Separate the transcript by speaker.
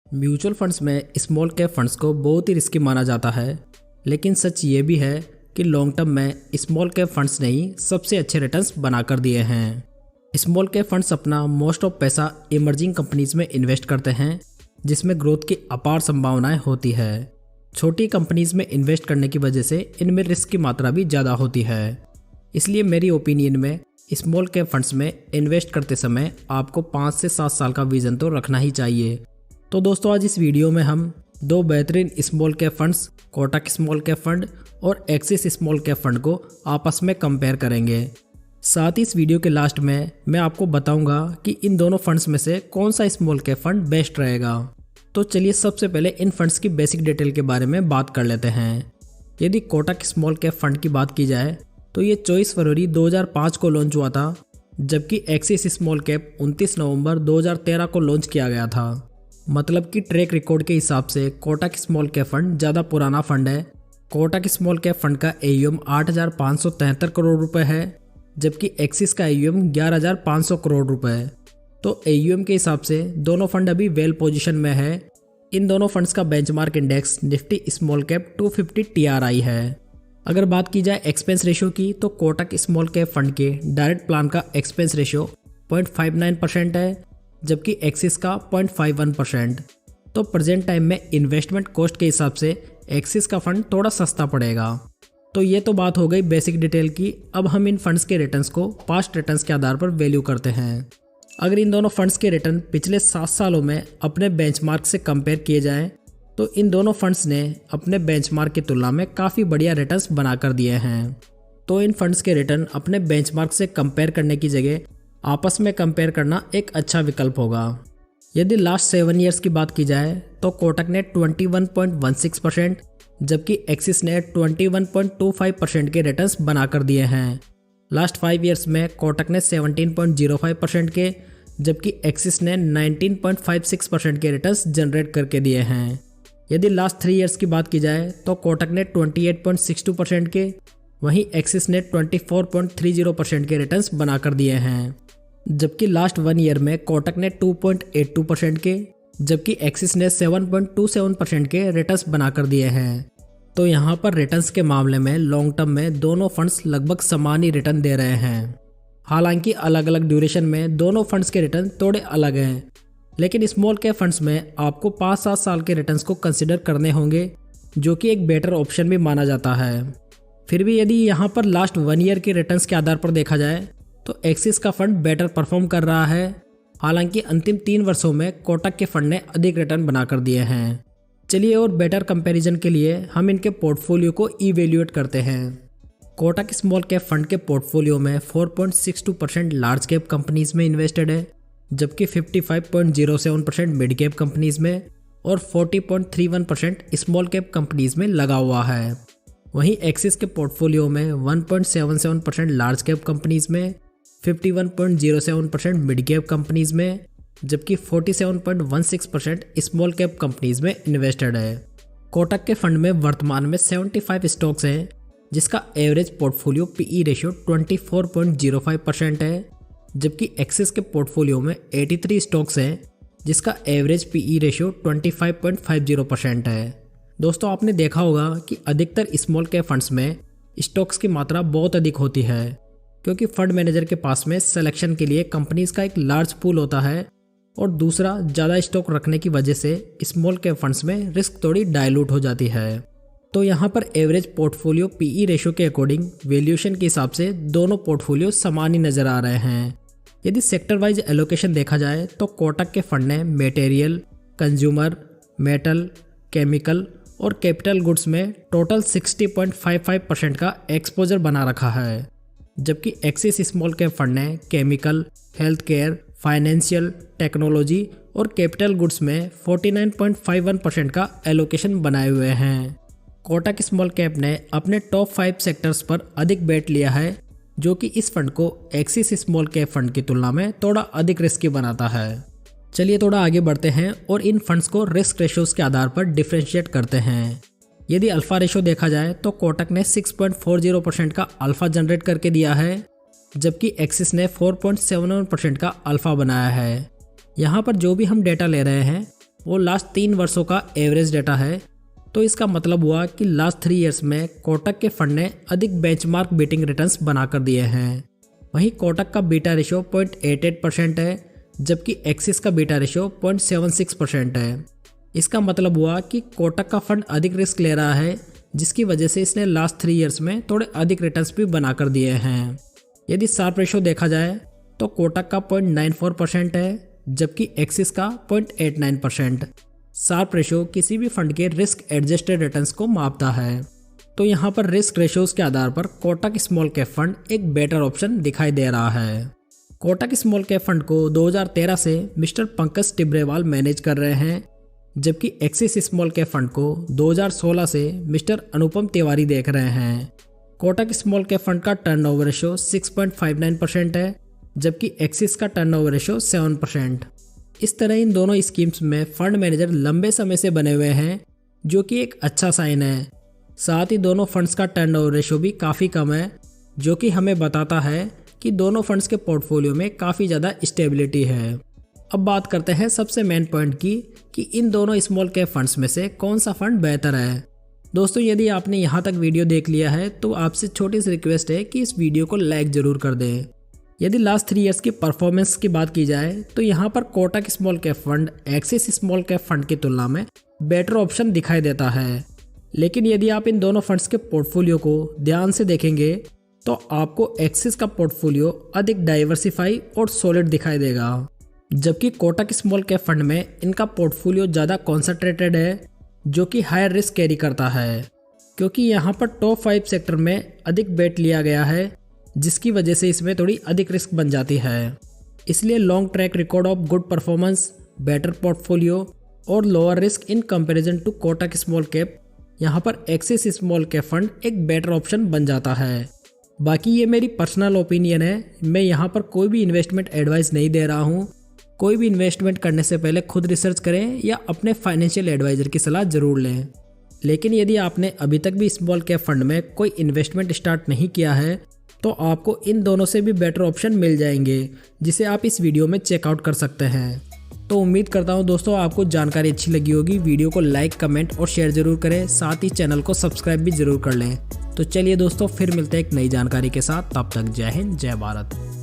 Speaker 1: Mutual funds में small cap funds को बहुत ही रिस्की माना जाता है, लेकिन सच ये भी है कि लॉन्ग टर्म में स्मॉल कैप फंड्स ने ही सबसे अच्छे रिटर्न्स बनाकर दिए हैं। स्मॉल कैप फंड्स अपना मोस्ट ऑफ पैसा इमर्जिंग कंपनीज में इन्वेस्ट करते हैं, जिसमें ग्रोथ की अपार संभावनाएं होती है। छोटी कंपनीज में इन्वेस्ट करने की वजह से इनमें रिस्क की मात्रा भी ज़्यादा होती है। इसलिए मेरी ओपिनियन में स्मॉल कैप फंड्स में इन्वेस्ट करते समय आपको 5 से 7 साल का विजन तो रखना ही चाहिए। तो दोस्तों, आज इस वीडियो में हम दो बेहतरीन small cap funds, Kotak small cap fund और एक्सिस स्मॉल कैप फंड को आपस में कंपेयर करेंगे। साथ ही इस वीडियो के लास्ट में मैं आपको बताऊंगा कि इन दोनों फंड्स में से कौन सा स्मॉल कैप फंड बेस्ट रहेगा। तो चलिए सबसे पहले इन फंड्स की बेसिक डिटेल के बारे में बात कर लेते हैं। यदि कोटक स्मॉल कैप फंड की बात की जाए तो ये 24 फरवरी 2005 को लॉन्च हुआ था, जबकि एक्सिस स्मॉल कैप 29 नवंबर 2013 को लॉन्च किया गया था। मतलब कि ट्रैक रिकॉर्ड के हिसाब से कोटक स्मॉल कैप फंड ज़्यादा पुराना फंड है। कोटक स्मॉल कैप फंड का AUM 8,573 करोड़ रुपए है, जबकि एक्सिस का AUM 11,500 करोड़ रुपए है। तो AUM के हिसाब से दोनों फंड अभी वेल पोजीशन में है। इन दोनों फंड्स का benchmark index Nifty small cap 250 TRI है। अगर बात की जाए एक्सपेंस रेशियो की, तो कोटक स्मॉल कैप फंड के डायरेक्ट प्लान का एक्सपेंस रेशियो 0.59% है, जबकि एक्सिस का 0.51%। तो प्रेजेंट टाइम में इन्वेस्टमेंट कॉस्ट के हिसाब से एक्सिस का फंड थोड़ा सस्ता पड़ेगा। तो ये तो बात हो गई बेसिक डिटेल की। अब हम इन फंड्स के रिटर्न्स को पास्ट रिटर्न्स के आधार पर वैल्यू करते हैं। अगर इन दोनों फंड्स के रिटर्न पिछले 7 सालों में अपने बेंचमार्क से कंपेयर किए जाएं, तो इन दोनों फंड्स ने अपने बेंचमार्क की तुलना में काफ़ी बढ़िया रिटर्न्स बनाकर दिए हैं। तो इन फंड्स के रिटर्न अपने बेंचमार्क से कंपेयर करने की जगह आपस में कंपेयर करना एक अच्छा विकल्प होगा। यदि लास्ट 7 ईयर्स की बात की जाए तो कोटक ने 21.16%, जबकि एक्सिस ने 21.25% के रिटर्न्स बनाकर दिए हैं। लास्ट 5 ईयर्स में कोटक ने 17.05% के, जबकि एक्सिस ने 19.56% के रिटर्न्स जनरेट करके दिए हैं। यदि लास्ट 3 ईयर्स की बात की जाए तो कोटक ने 28.62% के, वहीं एक्सिस ने 24.30% के रिटर्न्स बनाकर दिए हैं। जबकि लास्ट 1 ईयर में कोटक ने 2.82% के, जबकि एक्सिस ने 7.27% के रिटर्न्स बनाकर दिए हैं। तो यहाँ पर रिटर्न्स के मामले में लॉन्ग टर्म में दोनों फंड्स लगभग समान ही रिटर्न दे रहे हैं। हालांकि अलग अलग ड्यूरेशन में दोनों फंड्स के रिटर्न थोड़े अलग हैं, लेकिन स्मॉल कैप फंड्स में आपको 5-7 साल के रिटर्न्स को कंसिडर करने होंगे, जो कि एक बेटर ऑप्शन भी माना जाता है। फिर भी यदि यहाँ पर लास्ट 1 ईयर के रिटर्न्स के आधार पर देखा जाए तो एक्सिस का फंड बेटर परफॉर्म कर रहा है। हालांकि अंतिम 3 वर्षों में कोटक के फंड ने अधिक रिटर्न बनाकर दिए हैं। चलिए और बेटर कंपैरिजन के लिए हम इनके पोर्टफोलियो को इवेल्युएट करते हैं। कोटक स्मॉल कैप फंड के पोर्टफोलियो में 4.62% लार्ज कैप कंपनीज में इन्वेस्टेड है, जबकि 55.07% मिड कैप कंपनीज में और 40.31% स्मॉल कैप कंपनीज में लगा हुआ है। वहीं एक्सिस के पोर्टफोलियो में 1.77% लार्ज कैप कंपनीज में, 51.07% मिड कैप कंपनीज में, जबकि 47.16% स्मॉल कैप कंपनीज में इन्वेस्टेड है। कोटक के फंड में वर्तमान में 75 स्टॉक्स हैं, जिसका एवरेज पोर्टफोलियो PE रेशियो 24.05% है, जबकि एक्सिस के पोर्टफोलियो में 83 स्टॉक्स हैं, जिसका एवरेज PE रेशियो 25.50% है। दोस्तों, आपने देखा होगा कि अधिकतर स्मॉल कैप फंड्स में स्टॉक्स की मात्रा बहुत अधिक होती है, क्योंकि फंड मैनेजर के पास में सिलेक्शन के लिए कंपनीज का एक लार्ज पूल होता है, और दूसरा ज़्यादा स्टॉक रखने की वजह से स्मॉल कैप फंड्स में रिस्क थोड़ी डाइल्यूट हो जाती है। तो यहाँ पर एवरेज पोर्टफोलियो PE रेशियो के अकॉर्डिंग वैल्यूएशन के हिसाब से दोनों पोर्टफोलियो समान ही नज़र आ रहे हैं। यदि सेक्टर वाइज एलोकेशन देखा जाए तो कोटक के फंड ने मटेरियल, कंज्यूमर, मेटल, केमिकल और कैपिटल गुड्स में टोटल 60.55% का एक्सपोजर बना रखा है, जबकि एक्सिस स्मॉल कैप फंड ने chemical, health care, financial, technology और कैपिटल गुड्स में 49.51% का एलोकेशन बनाए हुए हैं। कोटक स्मॉल कैप ने अपने टॉप 5 सेक्टर्स पर अधिक बेट लिया है, जो कि इस फंड को एक्सिस स्मॉल कैप फंड की तुलना में थोड़ा अधिक रिस्की बनाता है। चलिए थोड़ा आगे बढ़ते हैं और इन फंड्स को रिस्क रेशियोज के आधार पर डिफ्रेंशिएट करते हैं। यदि अल्फा रेशियो देखा जाए तो कोटक ने 6.40% का अल्फा जनरेट करके दिया है, जबकि एक्सिस ने 4.71% का अल्फा बनाया है। यहाँ पर जो भी हम डेटा ले रहे हैं वो लास्ट 3 वर्षों का एवरेज डेटा है। तो इसका मतलब हुआ कि लास्ट 3 ईयर्स में कोटक के फंड ने अधिक बेंचमार्क बीटिंग रिटर्न्स बनाकर दिए हैं। वहीं कोटक का बीटा रेशियो 0.88% है, जबकि एक्सिस का बीटा रेशियो 0.76% है। इसका मतलब हुआ कि कोटक का फंड अधिक रिस्क ले रहा है, जिसकी वजह से इसने लास्ट 3 ईयर्स में थोड़े अधिक रिटर्न्स भी बनाकर दिए हैं। यदि शार्प रेशियो देखा जाए तो कोटक का 0.94% है, जबकि एक्सिस का 0.89%। शार्प रेशियो किसी भी फंड के रिस्क एडजस्टेड रिटर्न्स को मापता है। तो यहाँ पर रिस्क रेशियोज के आधार पर कोटक स्मॉल कैप फंड एक बेटर ऑप्शन दिखाई दे रहा है। कोटक स्मॉल कैप फंड को 2013 से मिस्टर पंकज टिब्रेवाल मैनेज कर रहे हैं, जबकि एक्सिस स्मॉल कैप फंड को 2016 से मिस्टर अनुपम तिवारी देख रहे हैं। कोटक स्मॉल कैप फंड का टर्नओवर रेशियो 6.59% है, जबकि एक्सिस का टर्नओवर रेशियो 7%। इस तरह इन दोनों स्कीम्स में फंड मैनेजर लंबे समय से बने हुए हैं, जो कि एक अच्छा साइन है। साथ ही दोनों फंड्स का टर्नओवर रेशियो भी काफ़ी कम है, जो कि हमें बताता है कि दोनों फंड्स के पोर्टफोलियो में काफ़ी ज़्यादा स्टेबिलिटी है। अब बात करते हैं सबसे मेन पॉइंट की कि इन दोनों स्मॉल कैप फंड्स में से कौन सा फंड बेहतर है। दोस्तों, यदि आपने यहाँ तक वीडियो देख लिया है तो आपसे छोटी सी रिक्वेस्ट है कि इस वीडियो को लाइक ज़रूर कर दें। यदि लास्ट 3 ईयर्स की परफॉर्मेंस की बात की जाए तो यहाँ पर Kotak small cap fund axis small cap fund की तुलना में बेटर ऑप्शन दिखाई देता है। लेकिन यदि आप इन दोनों फंड्स के पोर्टफोलियो को ध्यान से देखेंगे तो आपको एक्सिस का पोर्टफोलियो अधिक डाइवर्सिफाई और सॉलिड दिखाई देगा, जबकि कोटक स्मॉल कैप फंड में इनका पोर्टफोलियो ज़्यादा कॉन्सेंट्रेटेड है, जो कि हायर रिस्क कैरी करता है, क्योंकि यहाँ पर टॉप 5 सेक्टर में अधिक बेट लिया गया है, जिसकी वजह से इसमें थोड़ी अधिक रिस्क बन जाती है। इसलिए long track record of good performance, better portfolio और lower risk in comparison to Kotak small cap, यहाँ पर एक्सिस स्मॉल कैप फंड एक बेटर ऑप्शन बन जाता है। बाकी ये मेरी पर्सनल ओपिनियन है, मैं यहाँ पर कोई भी इन्वेस्टमेंट एडवाइस नहीं दे रहा हूँ। कोई भी इन्वेस्टमेंट करने से पहले खुद रिसर्च करें या अपने फाइनेंशियल एडवाइजर की सलाह जरूर लें। लेकिन यदि आपने अभी तक भी स्मॉल कैप फंड में कोई इन्वेस्टमेंट स्टार्ट नहीं किया है तो आपको इन दोनों से भी बेटर ऑप्शन मिल जाएंगे, जिसे आप इस वीडियो में चेकआउट कर सकते हैं। तो उम्मीद करता हूँ दोस्तों आपको जानकारी अच्छी लगी होगी। वीडियो को लाइक, कमेंट और शेयर जरूर करें, साथ ही चैनल को सब्सक्राइब भी जरूर कर लें। तो चलिए दोस्तों, फिर मिलते हैं एक नई जानकारी के साथ। तब तक जय हिंद, जय भारत।